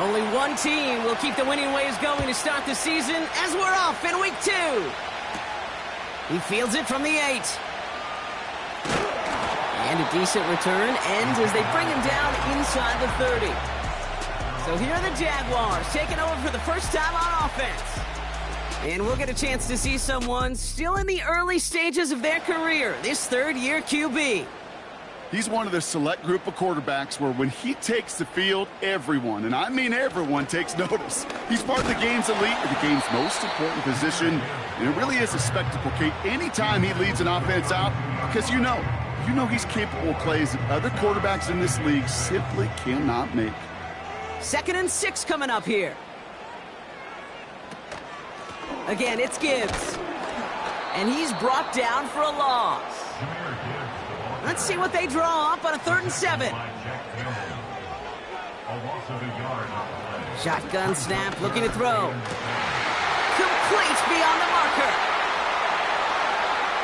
Only one team will keep the winning ways going to start the season as we're off in week 2. He fields it from the 8. And a decent return ends as they bring him down inside the 30. So here are the Jaguars taking over for the first time on offense. And we'll get a chance to see someone still in the early stages of their career, this third-year QB. He's one of the select group of quarterbacks where when he takes the field, everyone, and I mean everyone, takes notice. He's part of the game's elite, the game's most important position, and it really is a spectacle, Kate, anytime he leads an offense out, because you know he's capable of plays that other quarterbacks in this league simply cannot make. 2nd and 6 coming up here. Again, it's Gibbs. And he's brought down for a loss. Let's see what they draw up on a 3rd and 7. Shotgun snap, looking to throw. Complete beyond the marker.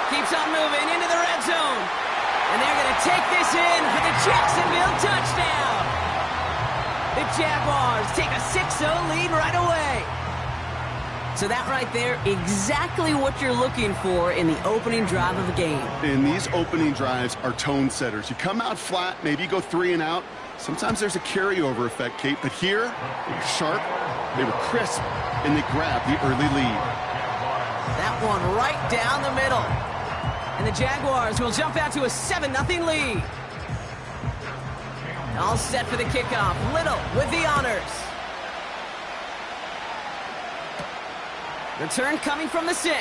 Keeps on moving into the red zone. And they're going to take this in for the Jacksonville touchdown. The Jaguars take a 6-0 lead right away. So that right there, exactly what you're looking for in the opening drive of a game. And these opening drives are tone setters. You come out flat, maybe you go 3 and out. Sometimes there's a carryover effect, Kate, but here, they were sharp, they were crisp, and they grabbed the early lead. That one right down the middle. And the Jaguars will jump out to a 7-0 lead. All set for the kickoff. Little with the honors. Return coming from the 6.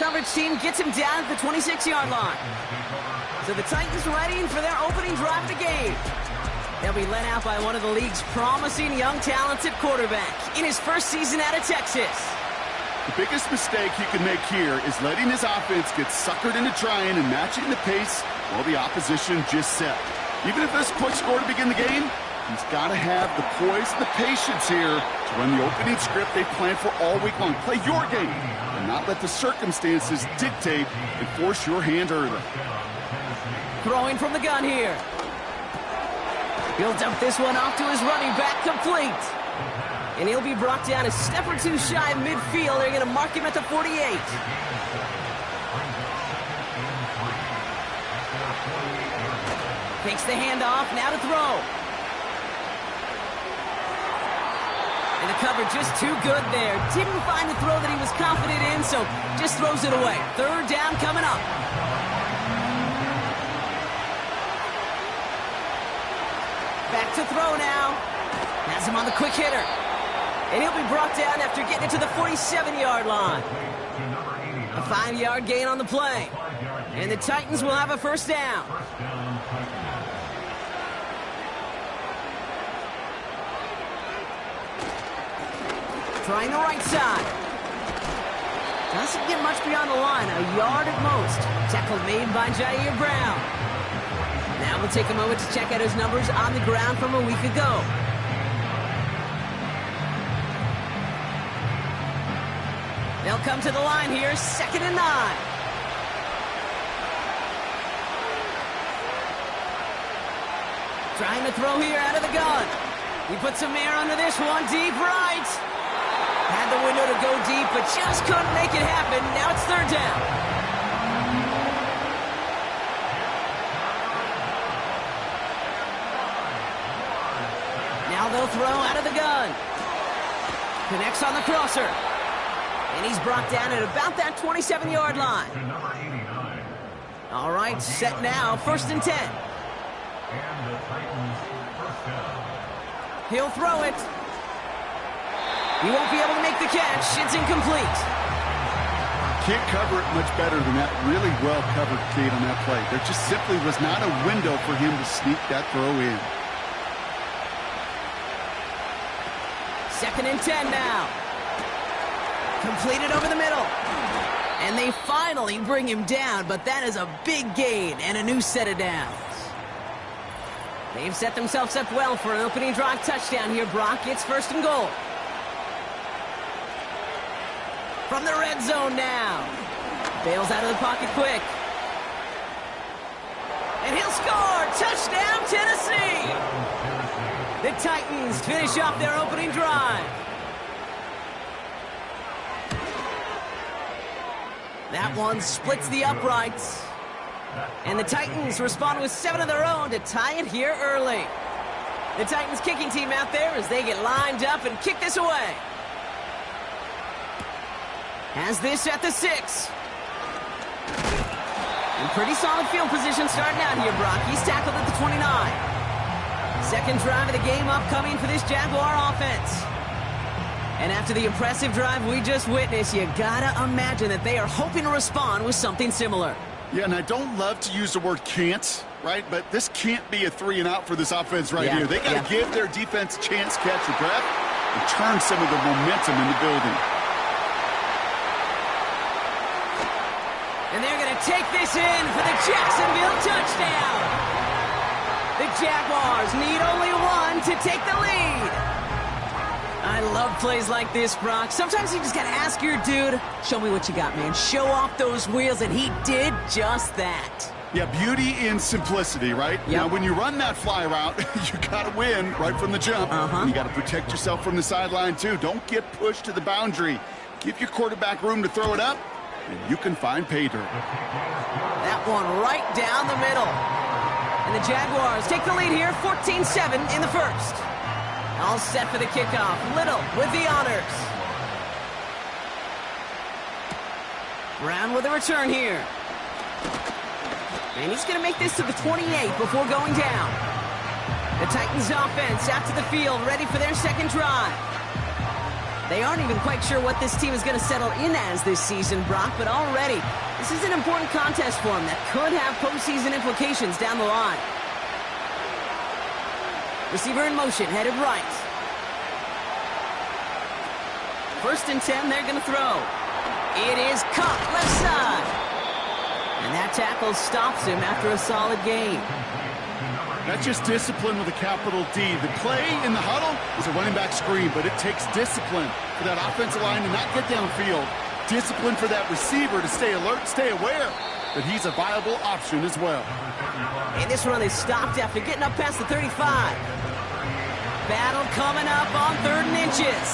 Coverage team gets him down at the 26-yard line. So the Titans ready for their opening drive of the game. They'll be led out by one of the league's promising young talents at quarterback in his first season out of Texas. The biggest mistake he can make here is letting his offense get suckered into trying and matching the pace while the opposition just set. Even if there's a quick score to begin the game, he's got to have the poise and the patience here to run the opening script they planned for all week long. Play your game and not let the circumstances dictate and force your hand early. Throwing from the gun here. He'll dump this one off to his running back, complete. And he'll be brought down a step or 2 shy of midfield. They're going to mark him at the 48. Takes the handoff, now to throw. And the cover just too good there. Didn't find the throw that he was confident in, so just throws it away. 3rd down coming up. Back to throw now. Has him on the quick hitter. And he'll be brought down after getting it to the 47-yard line. A 5-yard gain on the play. And the Titans will have a 1st down. Trying the right side. Doesn't get much beyond the line, a yard at most. Tackle made by Jair Brown. Now we'll take a moment to check out his numbers on the ground from a week ago. They'll come to the line here, 2nd and 9. Trying to throw here out of the gun. He puts some air under this one, deep right. Had the window to go deep, but just couldn't make it happen. Now it's 3rd down. Now they'll throw out of the gun. Connects on the crosser. And he's brought down at about that 27-yard line. All right, set now, 1st and 10. He'll throw it. He won't be able to make the catch. It's incomplete. Can't cover it much better than that. Really well covered, Kate, on that play. There just simply was not a window for him to sneak that throw in. 2nd and 10 now. Completed over the middle. And they finally bring him down, but that is a big gain and a new set of downs. They've set themselves up well for an opening drive touchdown here, Brock. It's 1st and goal. From the red zone now. Bails out of the pocket quick. And he'll score! Touchdown, Tennessee! The Titans finish off their opening drive. That one splits the uprights. And the Titans respond with 7 of their own to tie it here early. The Titans kicking team out there as they get lined up and kick this away. Has this at the 6. And pretty solid field position starting out here, Brock. He's tackled at the 29. Second drive of the game upcoming for this Jaguar offense. And after the impressive drive we just witnessed, you gotta imagine that they are hoping to respond with something similar. Yeah, and I don't love to use the word can't, right? But this can't be a 3-and-out for this offense right here. They got to give their defense a chance to catch their breath and turn some of the momentum in the building. And they're going to take this in for the Jacksonville touchdown. The Jaguars need only one to take the lead. I love plays like this, Brock. Sometimes you just got to ask your dude, show me what you got, man. Show off those wheels, and he did just that. Yeah, beauty in simplicity, right? Yep. Now, when you run that fly route, you got to win right from the jump. You got to protect yourself from the sideline, too. Don't get pushed to the boundary. Give your quarterback room to throw it up, and you can find pay dirt. That one right down the middle. And the Jaguars take the lead here, 14-7 in the first. All set for the kickoff. Little with the honors. Brown with a return here. And he's going to make this to the 28 before going down. The Titans offense out to the field, ready for their second drive. They aren't even quite sure what this team is going to settle in as this season, Brock, but already this is an important contest for them that could have postseason implications down the line. Receiver in motion, headed right. 1st and 10, they're going to throw. It is caught left side. And that tackle stops him after a solid gain. That's just discipline with a capital D. The play in the huddle is a running back screen, but it takes discipline for that offensive line to not get downfield. Discipline for that receiver to stay alert, stay aware that he's a viable option as well. And this run is stopped after getting up past the 35. Battle coming up on 3rd and inches.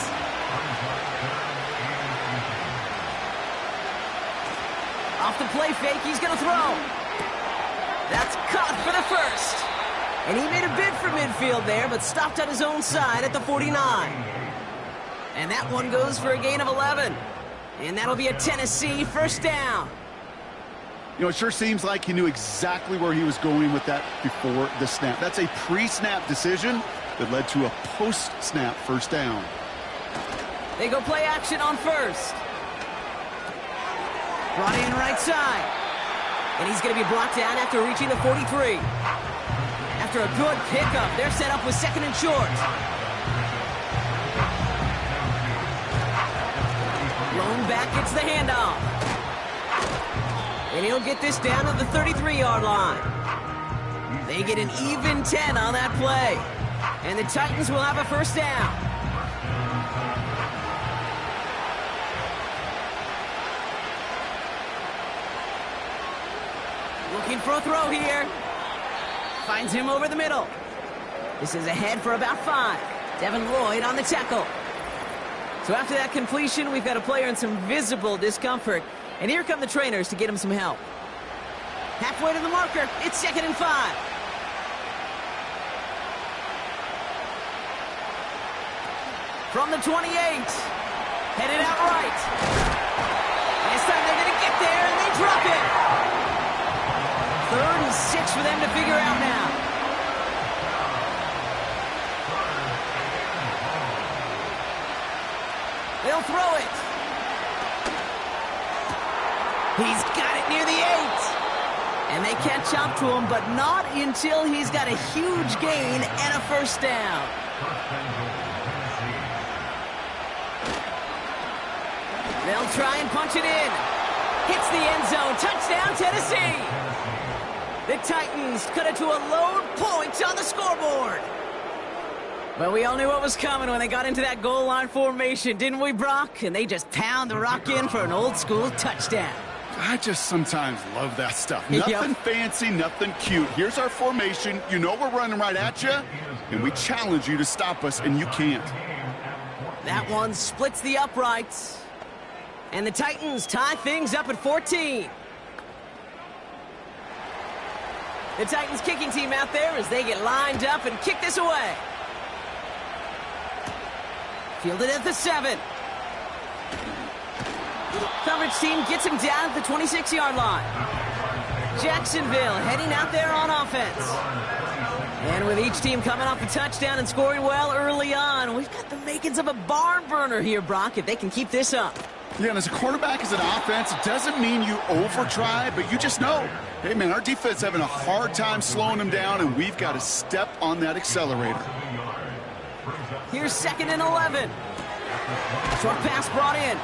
Off the play fake, he's going to throw. That's caught for the first. And he made a bid for midfield there, but stopped on his own side at the 49. And that one goes for a gain of 11. And that'll be a Tennessee first down. You know, it sure seems like he knew exactly where he was going with that before the snap. That's a pre-snap decision that led to a post-snap first down. They go play action on first. Brought in right side. And he's going to be blocked down after reaching the 43. After a good pickup, they're set up with 2nd and short. Lone back gets the handoff. And he'll get this down to the 33-yard line. They get an even 10 on that play. And the Titans will have a first down. Looking for a throw here. Finds him over the middle. This is ahead for about 5. Devin Lloyd on the tackle. So after that completion, we've got a player in some visible discomfort. And here come the trainers to get him some help. Halfway to the marker, it's 2nd and 5. From the 28, headed out right. This time they're going to get there, and they drop it. 3rd and 6 for them to figure out now. They'll throw it. He's got it near the 8. And they catch up to him, but not until he's got a huge gain and a first down. They'll try and punch it in. Hits the end zone. Touchdown, Tennessee. The Titans cut it to a load point on the scoreboard. But we all knew what was coming when they got into that goal line formation, didn't we, Brock? And they just pound the rock in for an old-school touchdown. I just sometimes love that stuff. Nothing fancy, nothing cute. Here's our formation. You know we're running right at you. and we challenge you to stop us, and you can't. That one splits the uprights. And the Titans tie things up at 14. The Titans kicking team out there as they get lined up and kick this away. Fielded at the 7. Coverage team gets him down at the 26-yard line. Jacksonville heading out there on offense. And with each team coming off a touchdown and scoring well early on, we've got the makings of a barn burner here, Brock, if they can keep this up. Yeah, and as a quarterback, as an offense, it doesn't mean you over-try, but you just know, hey, man, our defense is having a hard time slowing them down, and we've got to step on that accelerator. Here's 2nd and 11. Short pass brought in.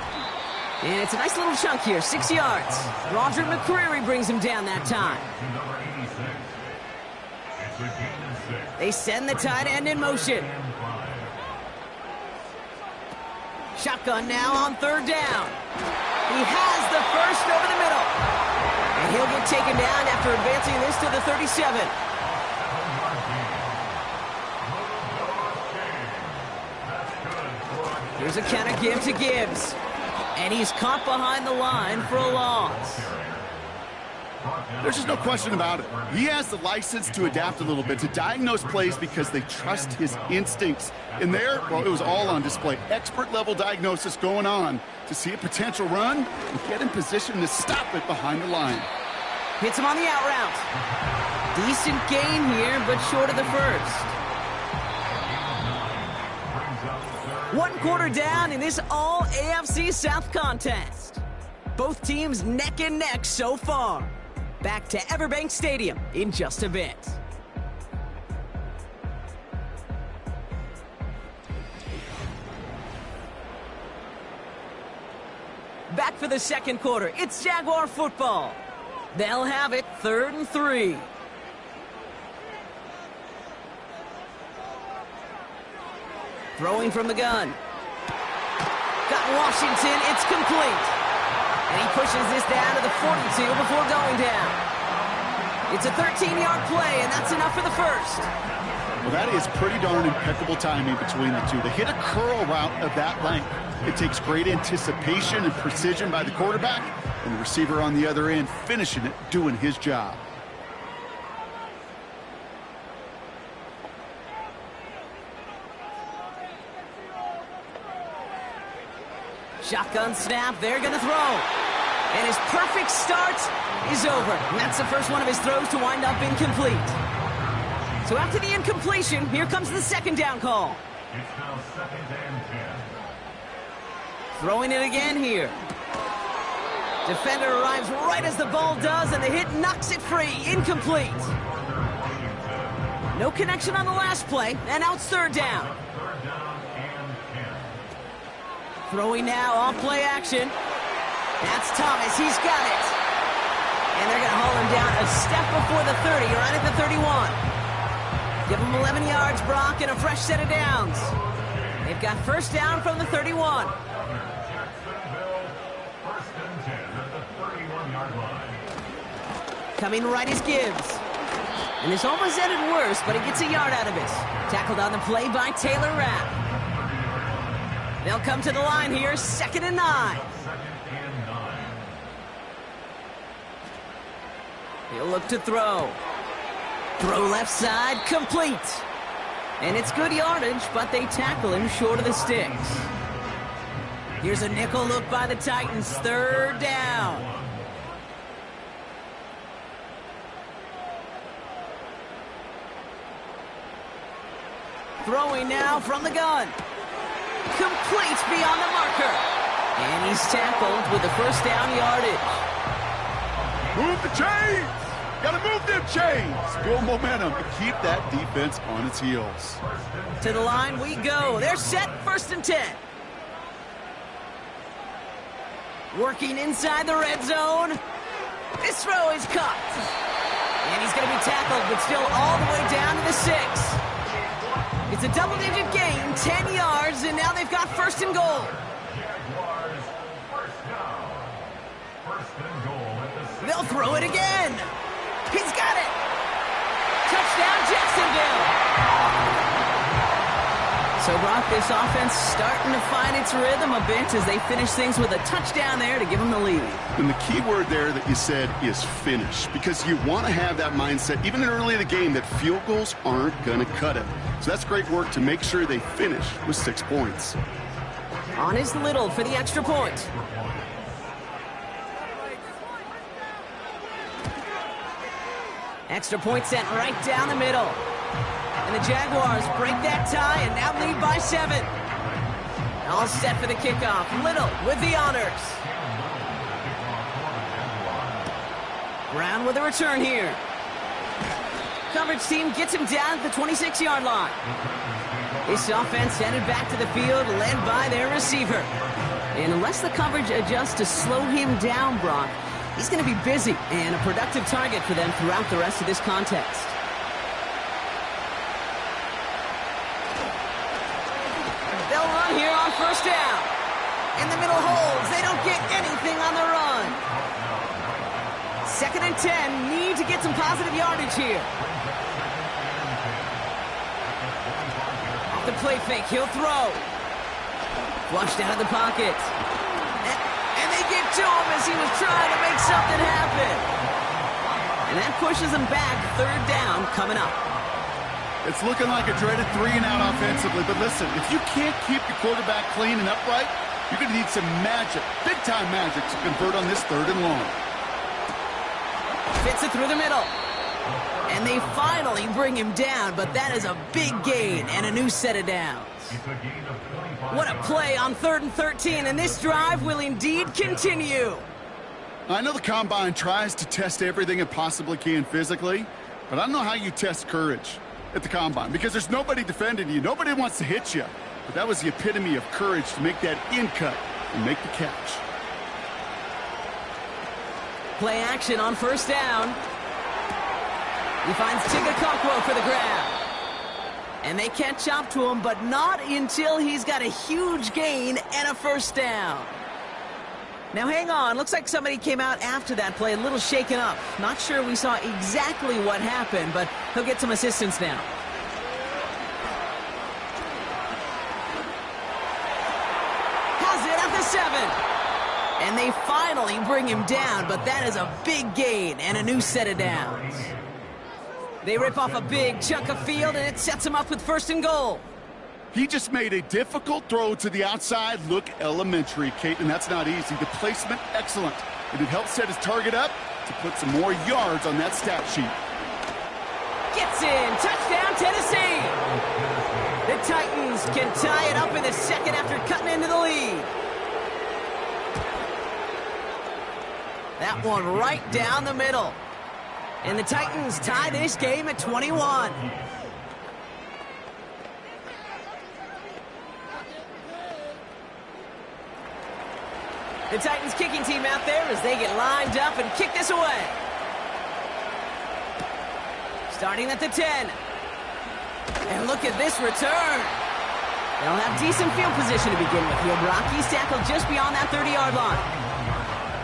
And it's a nice little chunk here, 6 yards. Roger McCreary brings him down that time. They send the tight end in motion. Shotgun now on 3rd down. He has the first over the middle. And he'll get taken down after advancing this to the 37. Here's a counter give to Gibbs. And he's caught behind the line for a loss. There's just no question about it. He has the license to adapt a little bit, to diagnose plays because they trust his instincts. And there, well, it was all on display. Expert-level diagnosis going on to see a potential run and get in position to stop it behind the line. Hits him on the out route. Decent gain here, but short of the first. 1 quarter down in this all-AFC South contest. Both teams neck and neck so far. Back to Everbank Stadium in just a bit. Back for the 2nd quarter. It's Jaguar football. They'll have it 3rd and 3. Throwing from the gun. Got Washington. It's complete. And he pushes this down to the 42 before going down. It's a 13-yard play, and that's enough for the first. Well, that is pretty darn impeccable timing between the two. To hit a curl route of that length, it takes great anticipation and precision by the quarterback, and the receiver on the other end finishing it, doing his job. Shotgun snap, they're going to throw. And his perfect start is over. And that's the first one of his throws to wind up incomplete. So after the incompletion, here comes the 2nd down call. It's now 2nd and 10. Throwing it again here. Defender arrives right as the ball does, and the hit knocks it free. Incomplete. No connection on the last play, and now it's 3rd down. Throwing now, off play action. That's Thomas, he's got it. And they're going to haul him down a step before the 30, right at the 31. Give him 11 yards, Brock, and a fresh set of downs. They've got 1st down from the 31. Coming right is Gibbs. And this almost ended worse, but he gets a yard out of it. Tackled on the play by Taylor Rapp. They'll come to the line here, 2nd and 9. He'll look to throw. Throw left side, complete. And it's good yardage, but they tackle him short of the sticks. Here's a nickel look by the Titans, 3rd down. Throwing now from the gun. Complete beyond the marker. And he's tackled with the 1st down yardage. Move the chains! Gotta move them chains! Build momentum and keep that defense on its heels. To the line we go. They're set, 1st and 10. Working inside the red zone. This throw is caught. And he's going to be tackled, but still all the way down to the 6. It's a double-digit gain, 10 yards, and now they've got 1st and goal. Jaguars, 1st down. 1st and goal at the 6. They'll throw it again. He's got it. Touchdown, Jacksonville. So, Brock, this offense starting to find its rhythm a bit as they finish things with a touchdown there to give them the lead. And the key word there that you said is finish, because you want to have that mindset, even early in the game, that field goals aren't going to cut it. So that's great work to make sure they finish with 6 points. On is Little for the extra point. Extra point sent right down the middle. And the Jaguars break that tie and now lead by 7. All set for the kickoff. Little with the honors. Brown with a return here. Coverage team gets him down at the 26-yard line. This offense headed back to the field, led by their receiver. And unless the coverage adjusts to slow him down, Brock, he's going to be busy and a productive target for them throughout the rest of this contest. They'll run here on first down. In the middle holes, they don't get anything on the run. 2nd and 10, need to get some positive yardage here. Off the play fake, he'll throw. Flushed out of the pocket. And they get to him as he was trying to make something happen. And that pushes him back. 3rd down coming up. It's looking like a dreaded 3-and-out offensively, but listen, if you can't keep your quarterback clean and upright, you're going to need some magic, big-time magic, to convert on this 3rd and long. Fits it through the middle. And they finally bring him down, but that is a big gain and a new set of downs. What a play on 3rd and 13, and this drive will indeed continue. I know the Combine tries to test everything it possibly can physically, but I don't know how you test courage at the Combine, because there's nobody defending you. Nobody wants to hit you. But that was the epitome of courage to make that in cut and make the catch. Play action on first down. He finds Tigakokwo for the grab. And they catch up to him, but not until he's got a huge gain and a first down. Now hang on, looks like somebody came out after that play a little shaken up. Not sure we saw exactly what happened, but he'll get some assistance now. Has it at the 7. And they finally bring him down, but that is a big gain and a new set of downs. They rip off a big chunk of field, and it sets him up with 1st and goal. He just made a difficult throw to the outside look elementary, Kate, and that's not easy. The placement, excellent. And it helped set his target up to put some more yards on that stat sheet. Gets in. Touchdown, Tennessee. The Titans can tie it up in the 2nd after cutting into the lead. That one right down the middle. And the Titans tie this game at 21. The Titans kicking team out there as they get lined up and kick this away. Starting at the 10. And look at this return. They'll have decent field position to begin with here. Rocky's tackled just beyond that 30-yard line.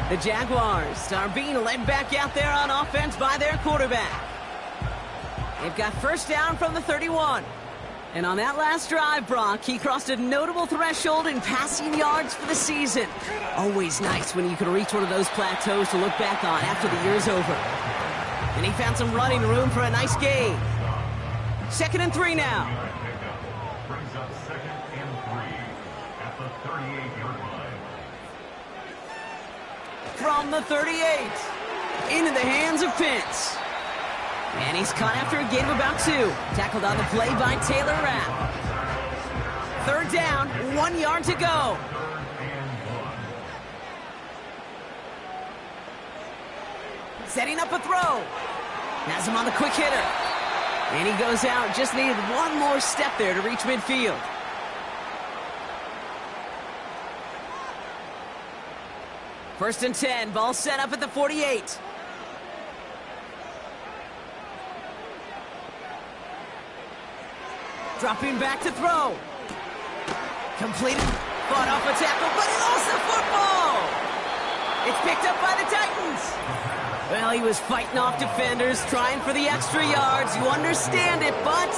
The Jaguars are being led back out there on offense by their quarterback. They've got first down from the 31. And on that last drive, Brock, he crossed a notable threshold in passing yards for the season. Always nice when you can reach one of those plateaus to look back on after the year's over. And he found some running room for a nice gain. 2nd and 3 now. Brings up 2nd and 3 at the 38-yard line. From the 38, into the hands of Pitts. And he's caught after a gain of about 2. Tackled on the play by Taylor Rapp. 3rd down, 1 yard to go. Setting up a throw. Has him on the quick hitter. And he goes out. Just needed one more step there to reach midfield. First and 10. Ball set up at the 48. Dropping back to throw. Completed. Fought off a tackle, but he lost the football. It's picked up by the Titans. Well, he was fighting off defenders, trying for the extra yards. You understand it, but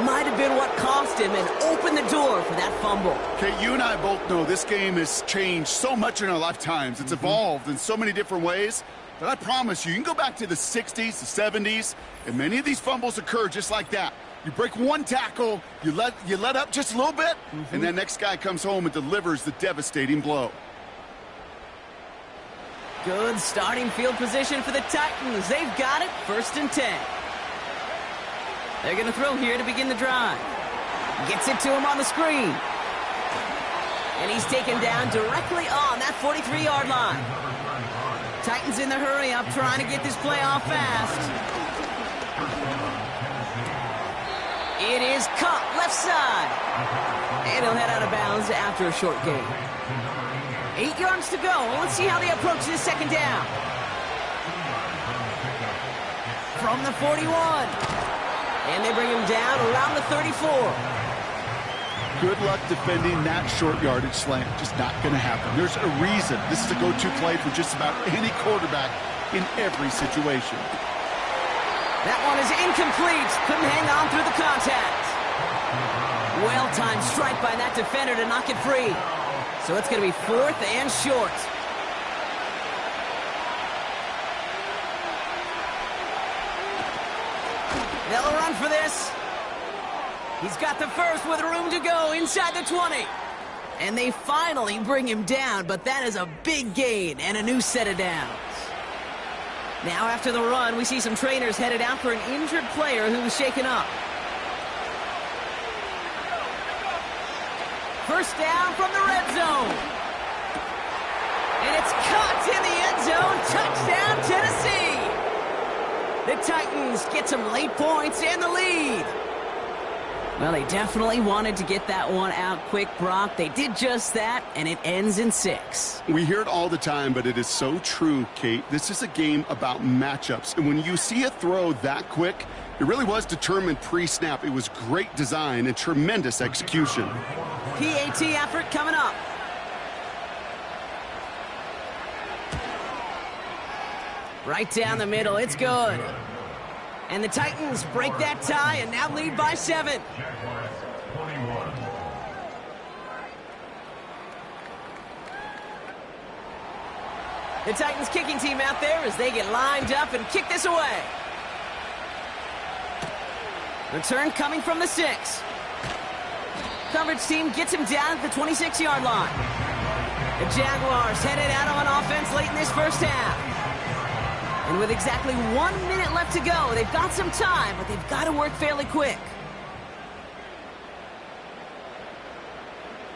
might have been what cost him and opened the door for that fumble. Okay, you and I both know this game has changed so much in our lifetimes. It's evolved in so many different ways. But I promise you, you can go back to the 60s, the 70s, and many of these fumbles occur just like that. You break one tackle, you let up just a little bit, and that next guy comes home and delivers the devastating blow. Good starting field position for the Titans. They've got it, 1st and 10. They're going to throw here to begin the drive. Gets it to him on the screen. And he's taken down directly on that 43-yard line. Titans in the hurry up, trying to get this play off fast. It is caught left side. And he'll head out of bounds after a short gain. 8 yards to go. Let's see how they approach this second down. From the 41. And they bring him down around the 34. Good luck defending that short yardage slant. Just not going to happen. There's a reason this is a go-to play for just about any quarterback in every situation. That one is incomplete. Couldn't hang on through the contact. Well-timed strike by that defender to knock it free. So it's going to be 4th and short. They'll run for this. He's got the first with room to go inside the 20. And they finally bring him down, but that is a big gain and a new set of downs. Now after the run, we see some trainers headed out for an injured player who was shaken up. First down from the red zone. And it's caught in the end zone. Touchdown, Tennessee. The Titans get some late points and the lead. Well, they definitely wanted to get that one out quick, Brock. They did just that, and it ends in 6. We hear it all the time, but it is so true, Kate. This is a game about matchups. And when you see a throw that quick, it really was determined pre-snap. It was great design and tremendous execution. PAT effort coming up. Right down the middle. It's good. And the Titans break that tie and now lead by 7. Jaguars 21. The Titans kicking team out there as they get lined up and kick this away. Return coming from the 6. Coverage team gets him down at the 26-yard line. The Jaguars headed out on offense late in this first half. And with exactly 1 minute left to go, they've got some time, but they've got to work fairly quick.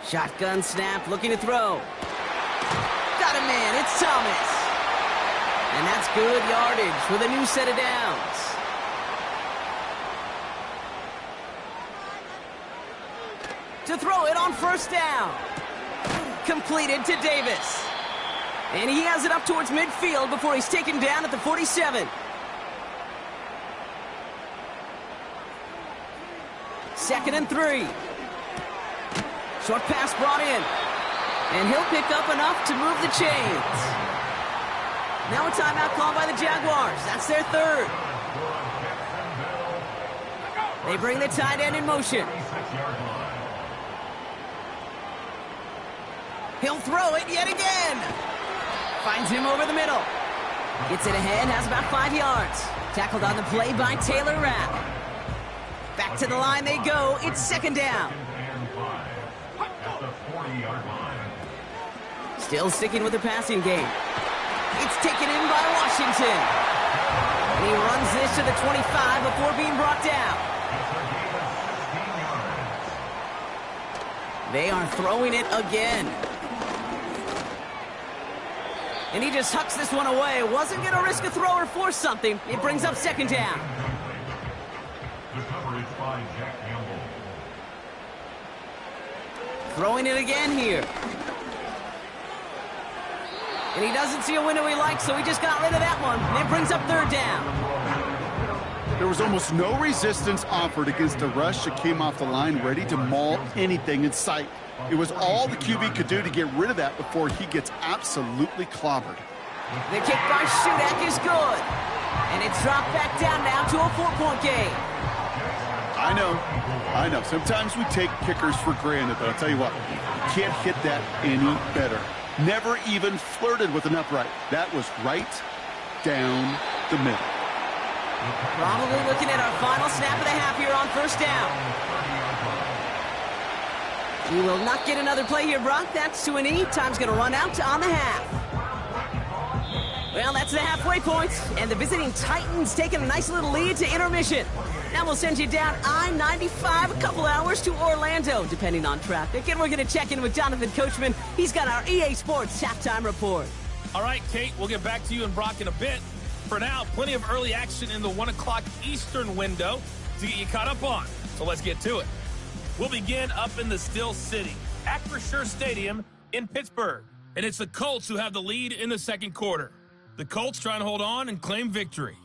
Shotgun snap, looking to throw. Got him in, it's Thomas. And that's good yardage with a new set of downs. To throw it on first down. Completed to Davis. And he has it up towards midfield before he's taken down at the 47. Second and 3. Short pass brought in. And he'll pick up enough to move the chains. Now a timeout called by the Jaguars. That's their 3rd. They bring the tight end in motion. He'll throw it yet again. Finds him over the middle. Gets it ahead, has about 5 yards. Tackled on the play by Taylor Rapp. Back to the line they go. It's second down. Still sticking with the passing game. It's taken in by Washington. And he runs this to the 25 before being brought down. They are throwing it again. And he just hucks this one away. Wasn't going to risk a throw or force something. It brings up second down. The coverage by Jack Campbell. Throwing it again here. And he doesn't see a window he likes, so he just got rid of that one. And it brings up third down. There was almost no resistance offered against a rush that came off the line ready to maul anything in sight. It was all the QB could do to get rid of that before he gets absolutely clobbered. The kick by Shudak is good. And it's dropped back down now to a 4-point game. I know. Sometimes we take kickers for granted, but I'll tell you what, you can't hit that any better. Never even flirted with an upright. That was right down the middle. Probably looking at our final snap of the half here on first down. We will not get another play here, Brock. That's to an E. Time's going to run out on the half. Well, that's the halfway point, and the visiting Titans taking a nice little lead to intermission. Now we'll send you down I-95 a couple hours to Orlando, depending on traffic. And we're going to check in with Jonathan Coachman. He's got our EA Sports halftime report. All right, Kate, we'll get back to you and Brock in a bit. For now, plenty of early action in the 1 o'clock Eastern window to get you caught up on. So let's get to it. We'll begin up in the Still City, Acrisure Stadium in Pittsburgh. And it's the Colts who have the lead in the second quarter. The Colts trying to hold on and claim victory.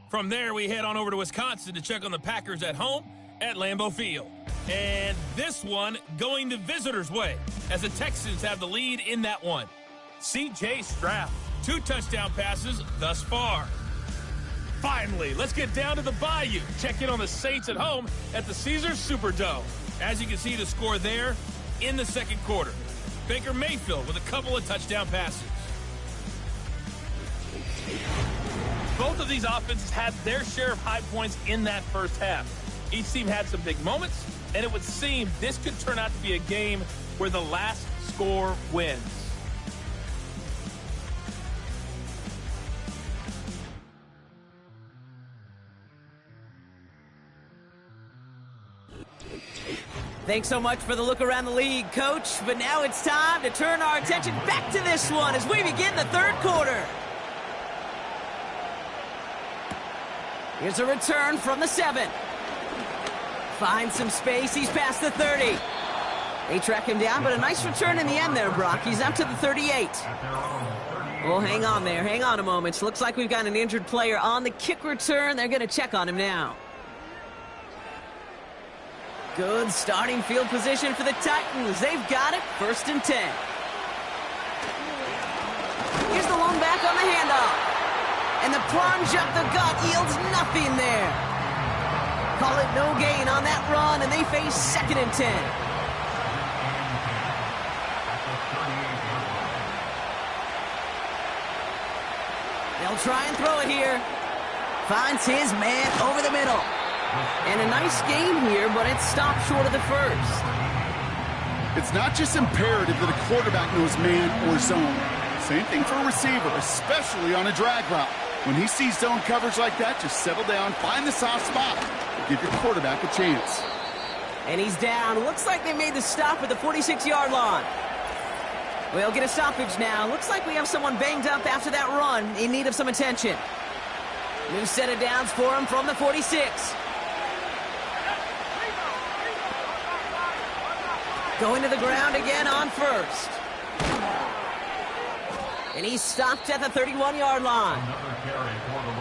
From there, we head on over to Wisconsin to check on the Packers at home at Lambeau Field. And this one going the visitors' way as the Texans have the lead in that one. C.J. Stroud, 2 touchdown passes thus far. Finally, let's get down to the Bayou. Check in on the Saints at home at the Caesars Superdome. As you can see, the score there in the second quarter. Baker Mayfield with a couple of touchdown passes. Both of these offenses had their share of high points in that first half. Each team had some big moments, and it would seem this could turn out to be a game where the last score wins. Thanks so much for the look around the league, Coach. But now it's time to turn our attention back to this one as we begin the third quarter. Here's a return from the 7. Finds some space. He's past the 30. They track him down, but a nice return in the end there, Brock. He's up to the 38. Oh, hang on there. Hang on a moment. Looks like we've got an injured player on the kick return. They're going to check on him now. Good starting field position for the Titans. They've got it. 1st and 10. Here's the lone back on the handoff. And the plunge up the gut yields nothing there. Call it no gain on that run, and they face 2nd and 10. They'll try and throw it here. Finds his man over the middle. And a nice game here, but it stopped short of the first. It's not just imperative that a quarterback knows man or zone. Same thing for a receiver, especially on a drag route. When he sees zone coverage like that, just settle down, find the soft spot, and give your quarterback a chance. And he's down. Looks like they made the stop at the 46-yard line. We'll get a stoppage now. Looks like we have someone banged up after that run in need of some attention. New set of downs for him from the 46. Going to the ground again on 1st. And he's stopped at the 31-yard line.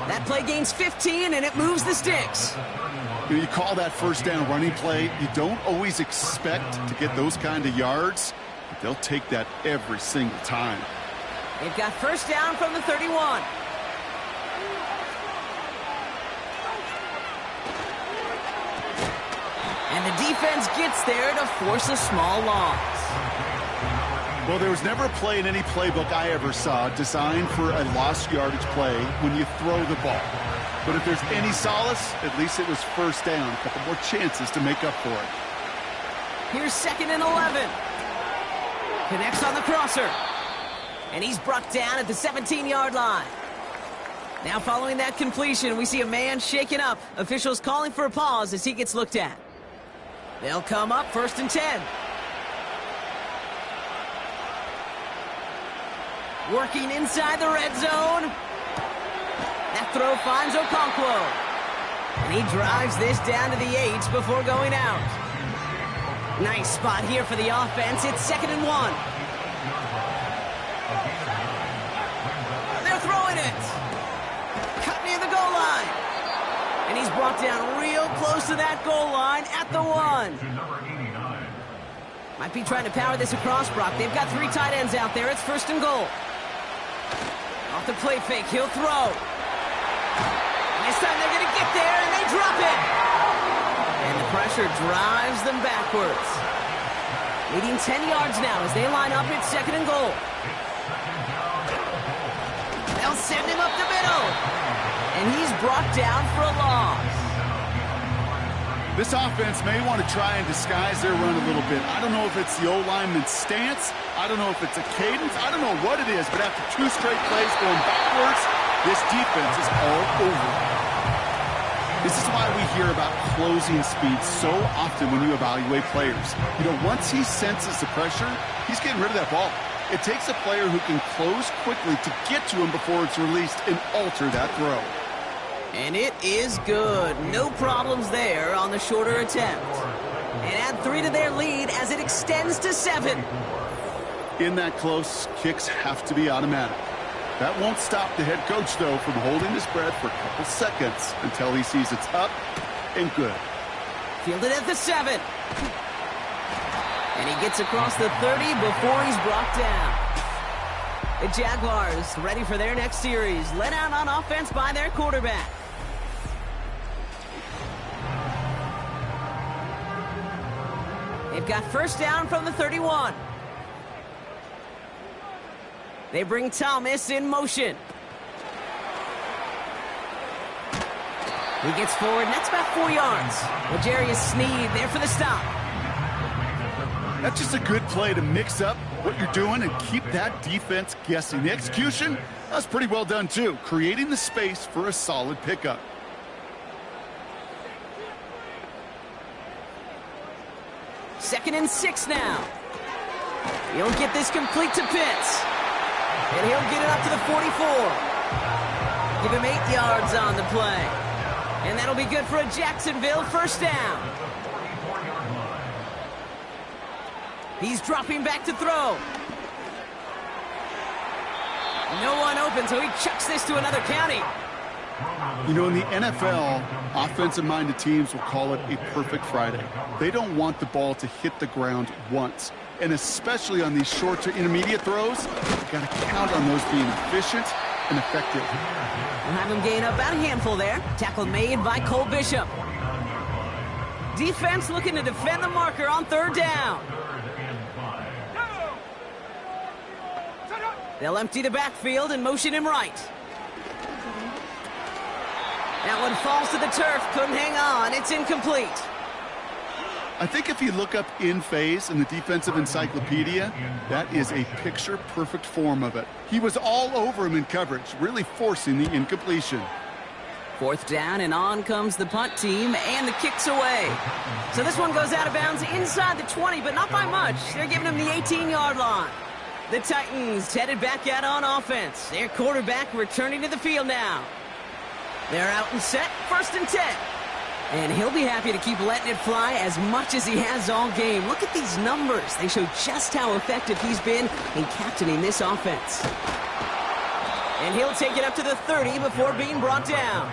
That play gains 15, and it moves the sticks. You call that 1st down running play. You don't always expect to get those kind of yards, but they'll take that every single time. They've got 1st down from the 31. And the defense gets there to force a small loss. Well, there was never a play in any playbook I ever saw designed for a lost yardage play when you throw the ball. But if there's any solace, at least it was 1st down. A couple more chances to make up for it. Here's 2nd and 11. Connects on the crosser. And he's brought down at the 17-yard line. Now following that completion, we see a man shaken up. Officials calling for a pause as he gets looked at. They'll come up 1st and 10. Working inside the red zone. That throw finds Okonkwo. And he drives this down to the 8 before going out. Nice spot here for the offense. It's 2nd and 1. They're throwing it. Cut near the goal line. And he's brought down real close to that goal line at the 1. Might be trying to power this across, Brock. They've got 3 tight ends out there. It's 1st and goal. Off the play fake, he'll throw. This time they're going to get there, and they drop it. And the pressure drives them backwards. Leading 10 yards now as they line up at 2nd and goal. They'll send him up the middle. And he's brought down for a loss. This offense may want to try and disguise their run a little bit. I don't know if it's the O-lineman's stance. I don't know if it's a cadence. I don't know what it is, but after 2 straight plays going backwards, this defense is all over. This is why we hear about closing speed so often when you evaluate players. You know, once he senses the pressure, he's getting rid of that ball. It takes a player who can close quickly to get to him before it's released and alter that throw. And it is good. No problems there on the shorter attempt. And add 3 to their lead as it extends to 7. In that close, kicks have to be automatic. That won't stop the head coach, though, from holding his breath for a couple seconds until he sees it's up and good. Fielded at the 7. And he gets across the 30 before he's brought down. The Jaguars ready for their next series, led out on offense by their quarterback. They've got first down from the 31. They bring Thomas in motion. He gets forward, and that's about 4 yards. L'Jarius Sneed there for the stop. That's just a good play to mix up what you're doing and keep that defense guessing. The execution, that's pretty well done too, creating the space for a solid pickup. Second and 6 now. He'll get this complete to Pitts. And he'll get it up to the 44. Give him 8 yards on the play. And that'll be good for a Jacksonville first down. He's dropping back to throw. No one open, so he chucks this to another county. You know, in the NFL, offensive-minded teams will call it a perfect Friday. They don't want the ball to hit the ground once. And especially on these short to intermediate throws, you've got to count on those being efficient and effective. We'll have him gain about a handful there. Tackle made by Cole Bishop. Defense looking to defend the marker on 3rd down. They'll empty the backfield and motion him right. That one falls to the turf. Couldn't hang on. It's incomplete. I think if you look up in phase in the defensive encyclopedia, that is a picture-perfect form of it. He was all over him in coverage, really forcing the incompletion. 4th down, and on comes the punt team, and the kick's away. So this one goes out of bounds inside the 20, but not by much. They're giving him the 18-yard line. The Titans headed back out on offense. Their quarterback returning to the field now. They're out and set, 1st and 10. And he'll be happy to keep letting it fly as much as he has all game. Look at these numbers. They show just how effective he's been in captaining this offense. And he'll take it up to the 30 before being brought down.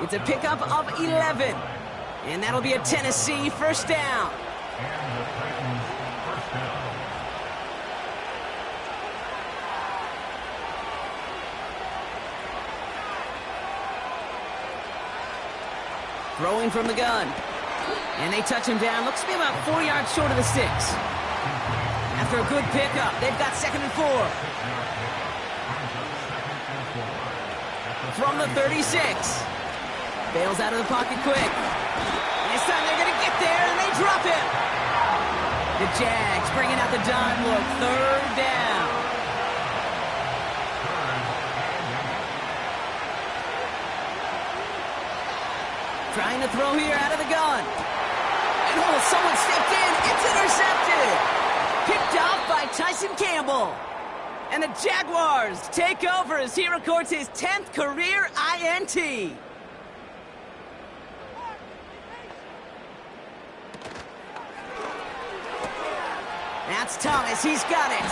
It's a pickup of 11. And that'll be a Tennessee first down. Throwing from the gun. And they touch him down. Looks to be about 4 yards short of the sticks. After a good pickup, they've got 2nd and 4. From the 36. Bails out of the pocket quick. And this time they're going to get there, and they drop him. The Jags bringing out the dime look. 3rd down. Trying to throw here out of the gun. And oh, someone stepped in. It's intercepted. Picked off by Tyson Campbell. And the Jaguars take over as he records his 10th career INT. That's Thomas. He's got it.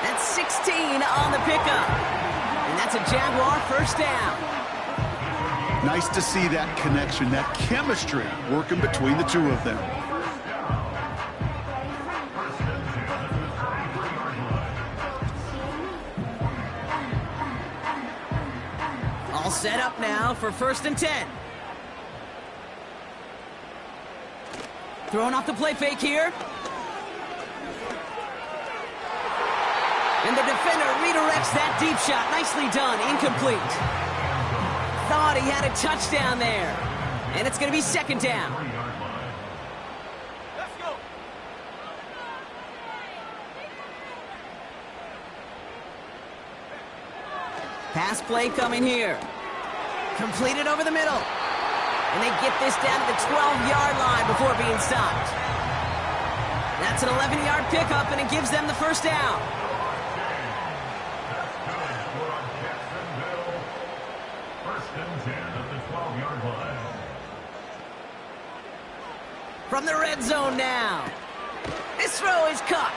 That's 16 on the pickup. And that's a Jaguar first down. Nice to see that connection, that chemistry working between the two of them. All All set up now for 1st and 10. Throwing off the play fake here. And the defender redirects that deep shot. Nicely done. Incomplete. Thought he had a touchdown there. And it's going to be 2nd down. Let's go. Pass play coming here. Completed over the middle. And they get this down to the 12-yard line before being stopped. That's an 11-yard pickup, and it gives them the 1st down. That's good for Jacksonville. 1st and 10 at the 12-yard line. From the red zone now. This throw is caught.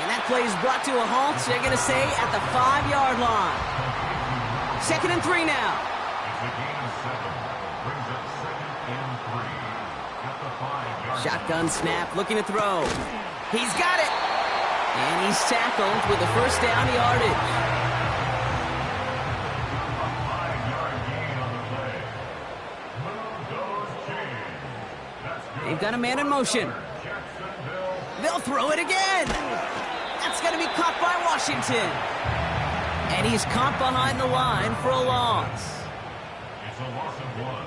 And that play is brought to a halt, so they're going to say at the 5-yard line. 2nd and 3 now. It's a gain of 7. Brings up 2nd and 3 at the 5-yard line. Shotgun snap, looking to throw. He's got it. And he's tackled with the 1st down yardage. 5-yard gain on the play. Move those chains. That's good. They've got a man in motion. Jacksonville. They'll throw it again. That's going to be caught by Washington. And he's caught behind the line for a loss. It's a loss of 1.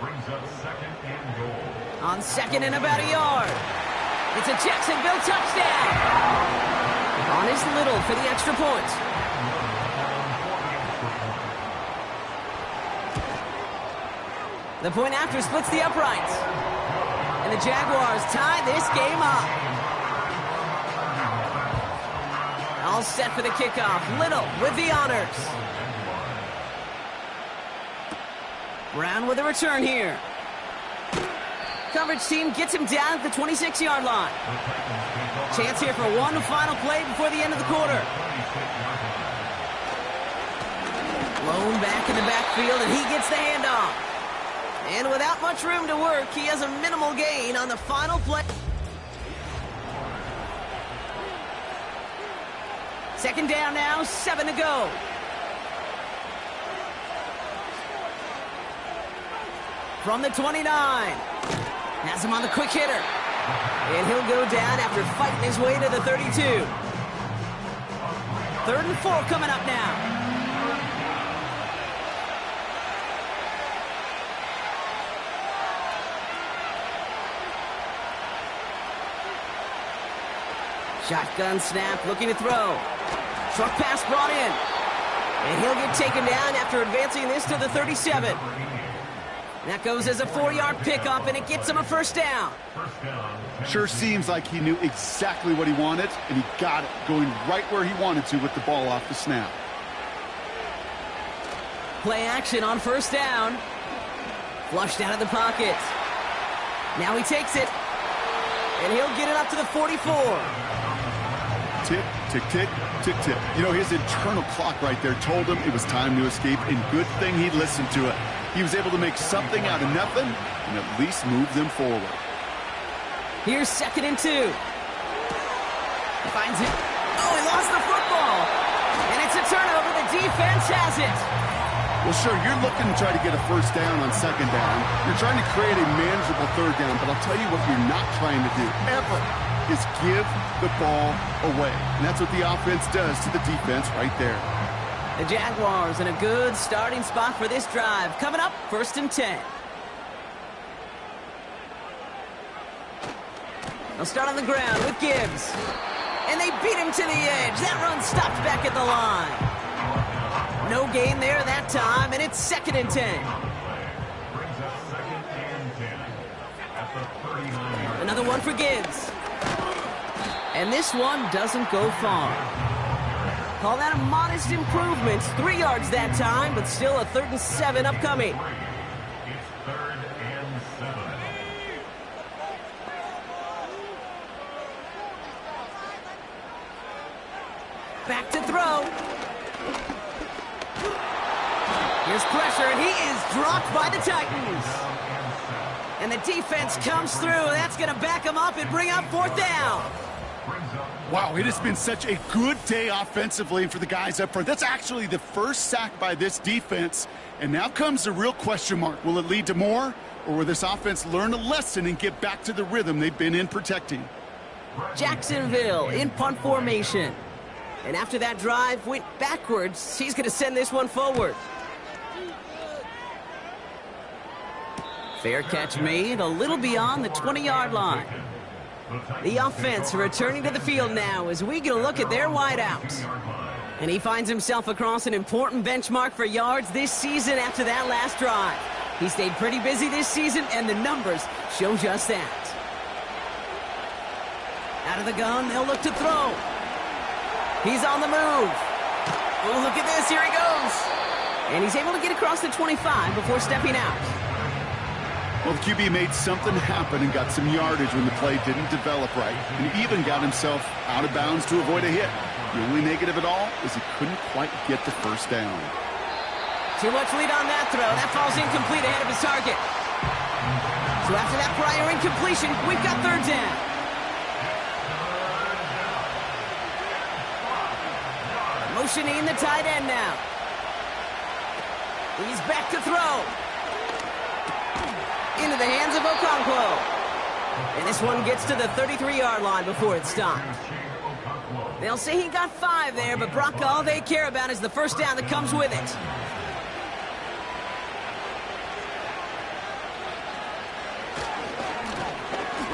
Brings up 2nd and goal. On 2nd and about a yard. It's a Jacksonville touchdown. On his little for the extra point. The point after splits the uprights. And the Jaguars tie this game up. All set for the kickoff. Little with the honors. Brown with a return here. Coverage team gets him down at the 26-yard line. Chance here for one final play before the end of the quarter. Blown back in the backfield, and he gets the handoff. And without much room to work, he has a minimal gain on the final play. 2nd down now, 7 to go. From the 29. Has him on the quick hitter. And he'll go down after fighting his way to the 32. 3rd and 4 coming up now. Shotgun snap, looking to throw. Short pass brought in. And he'll get taken down after advancing this to the 37. That goes as a 4-yard pickup, and it gets him a 1st down. Sure seems like he knew exactly what he wanted, and he got it, going right where he wanted to with the ball off the snap. Play action on 1st down. Flushed out of the pocket. Now he takes it. And he'll get it up to the 44. Tick, tick, tick, tick, tick. You know, his internal clock right there told him it was time to escape, and good thing he listened to it. He was able to make something out of nothing and at least move them forward. Here's 2nd and 2. Finds it. Oh, he lost the football. And it's a turnover. The defense has it. Well, sure, you're looking to try to get a 1st down on 2nd down. You're trying to create a manageable 3rd down, but I'll tell you what you're not trying to do, ever, is give the ball away. And that's what the offense does to the defense right there. The Jaguars in a good starting spot for this drive. Coming up, 1st and 10. They'll start on the ground with Gibbs. And they beat him to the edge. That run stopped back at the line. No gain there that time, and it's 2nd and 10. Brings up 2nd and 10 at the 39-yard. Another one for Gibbs. And this one doesn't go far. Call that a modest improvement. 3 yards that time, but still a 3rd and 7 upcoming. It's 3rd and 7. Back to throw. Here's pressure, and he is dropped by the Titans. And the defense comes through. That's going to back him up and bring up 4th down. Brings up Wow, it has been such a good day offensively for the guys up front. That's actually the first sack by this defense. And now comes the real question mark. Will it lead to more, or will this offense learn a lesson and get back to the rhythm they've been in protecting? Jacksonville in punt formation. And after that drive went backwards, he's going to send this one forward. Fair catch made a little beyond the 20-yard line. The offense returning to the field now as we get a look at their wideouts. And he finds himself across an important benchmark for yards this season after that last drive. He stayed pretty busy this season, and the numbers show just that. Out of the gun, they'll look to throw. He's on the move. Oh, look at this. Here he goes. And he's able to get across the 25 before stepping out. Well, the QB made something happen and got some yardage when the play didn't develop right. And he even got himself out of bounds to avoid a hit. The only negative at all is he couldn't quite get the first down. Too much lead on that throw. That falls incomplete ahead of his target. So after that prior incompletion, we've got third down. Motioning the tight end now. He's back to throw. Into the hands of Okonkwo. And this one gets to the 33-yard line before it's stopped. They'll say he got 5 there, but Brock, all they care about is the first down that comes with it.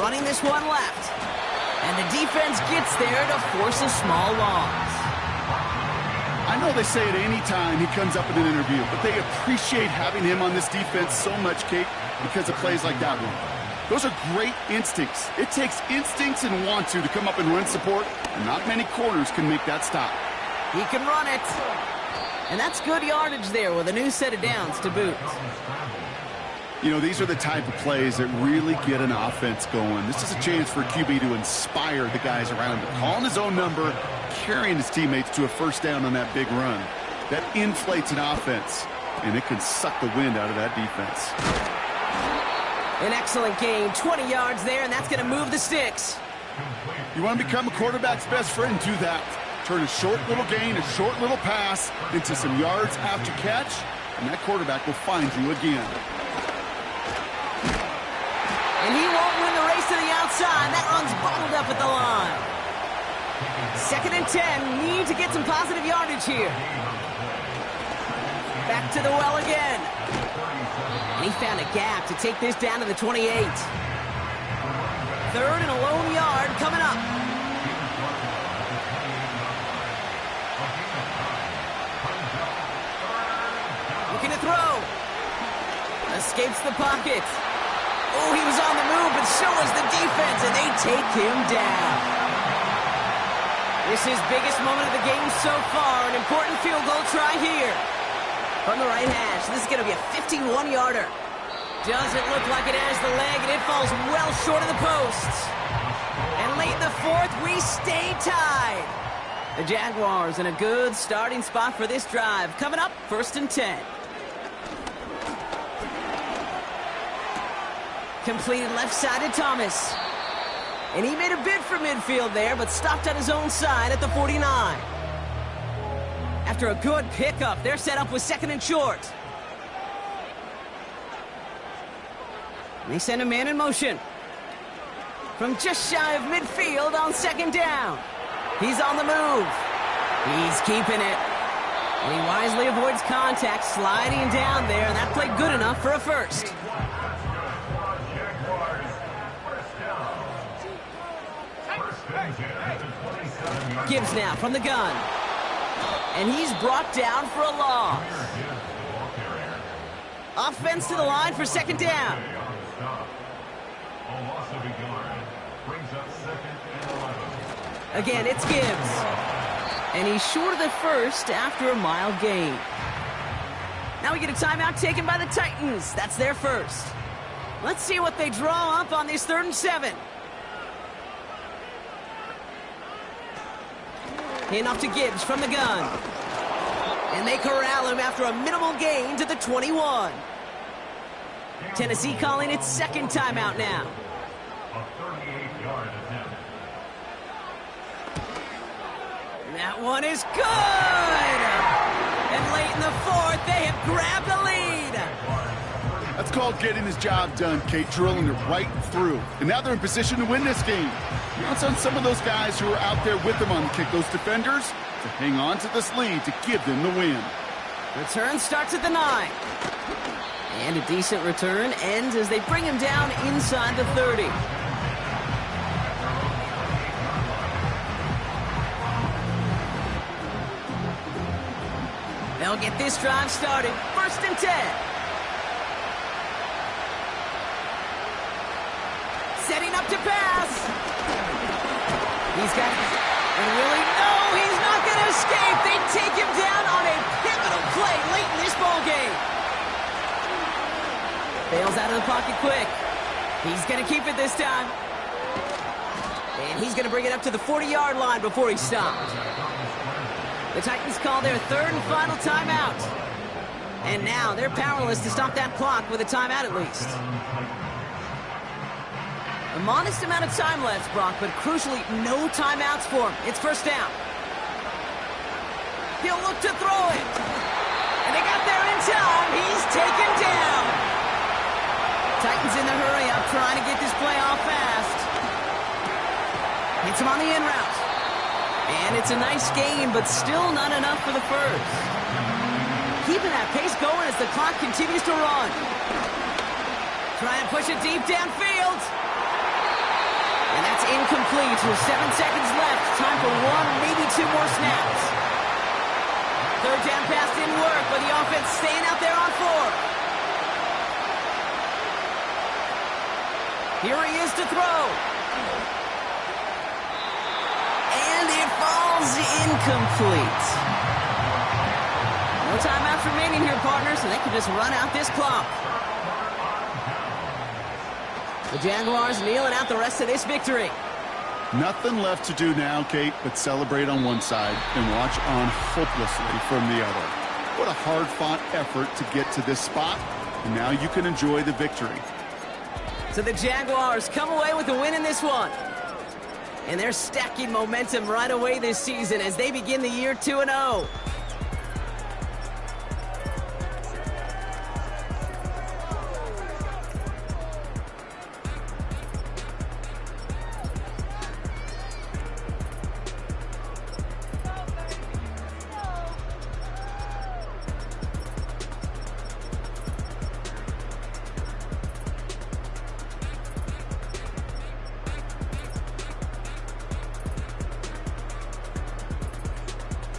Running this one left. And the defense gets there to force a small loss. I know they say it any time he comes up in an interview, but they appreciate having him on this defense so much, Kate, because of plays like that one. Those are great instincts. It takes instincts and want to come up and run support, and not many corners can make that stop. He can run it. And that's good yardage there with a new set of downs to boot. You know, these are the type of plays that really get an offense going. This is a chance for a QB to inspire the guys around him. Calling his own number, carrying his teammates to a first down on that big run. That inflates an offense, and it can suck the wind out of that defense. An excellent gain, 20 yards there, and that's going to move the sticks. You want to become a quarterback's best friend, do that. Turn a short little gain, a short little pass into some yards after catch, and that quarterback will find you again. And he won't win the race to the outside. That run's bottled up at the line. 2nd and 10. Need to get some positive yardage here. Back to the well again. And he found a gap to take this down to the 28. 3rd and a lone yard coming up. Looking to throw. Escapes the pocket. Oh, he was on the move, but so was the defense, and they take him down. This is biggest moment of the game so far. An important field goal try here. From the right hash, this is going to be a 51-yarder. Doesn't look like it has the leg, and it falls well short of the posts. And late in the 4th, we stay tied. The Jaguars in a good starting spot for this drive. Coming up, 1st and 10. Completed left side to Thomas. And he made a bid for midfield there, but stopped on his own side at the 49. After a good pickup, they're set up with 2nd and short. And they send a man in motion. From just shy of midfield on 2nd down. He's on the move. He's keeping it. And he wisely avoids contact, sliding down there, and that played good enough for a first. Gibbs now from the gun. And he's brought down for a loss. Offense to the line for 2nd down. Again, it's Gibbs. And he's short of the first after a mild gain. Now we get a timeout taken by the Titans. That's their first. Let's see what they draw up on this 3rd and 7. Hand off to Gibbs from the gun. And they corral him after a minimal gain to the 21. Tennessee calling its 2nd timeout now. A 38-yard attempt. That one is good! And late in the fourth, they have grabbed the lead. That's called getting his job done, Kate, drilling it right through. And now they're in position to win this game. Counts on some of those guys who are out there with them on the kick, those defenders, to hang on to this lead to give them the win. Return starts at the 9. And a decent return ends as they bring him down inside the 30. They'll get this drive started. 1st and 10. Setting up to pass. He's got it. And Willie, no, he's not going to escape. They take him down on a pivotal play late in this ball game. Bails out of the pocket quick. He's going to keep it this time. And he's going to bring it up to the 40-yard line before he stopped. The Titans call their 3rd and final timeout. And now they're powerless to stop that clock with a timeout at least. A modest amount of time left, Brock, but crucially, no timeouts for him. It's 1st down. He'll look to throw it. And they got there in time. He's taken down. Titans in the hurry up, trying to get this play off fast. Hits him on the in route. And it's a nice game, but still not enough for the first. Keeping that pace going as the clock continues to run. Trying to push it deep downfield. And that's incomplete with 7 seconds left. Time for 1, maybe 2 more snaps. 3rd down pass didn't work, but the offense staying out there on 4. Here he is to throw. And it falls incomplete. No timeouts remaining here, partners, so they can just run out this clock. The Jaguars kneeling out the rest of this victory. Nothing left to do now, Kate, but celebrate on one side and watch on hopelessly from the other. What a hard-fought effort to get to this spot, and now you can enjoy the victory. So the Jaguars come away with a win in this one. And they're stacking momentum right away this season as they begin the year 2-0.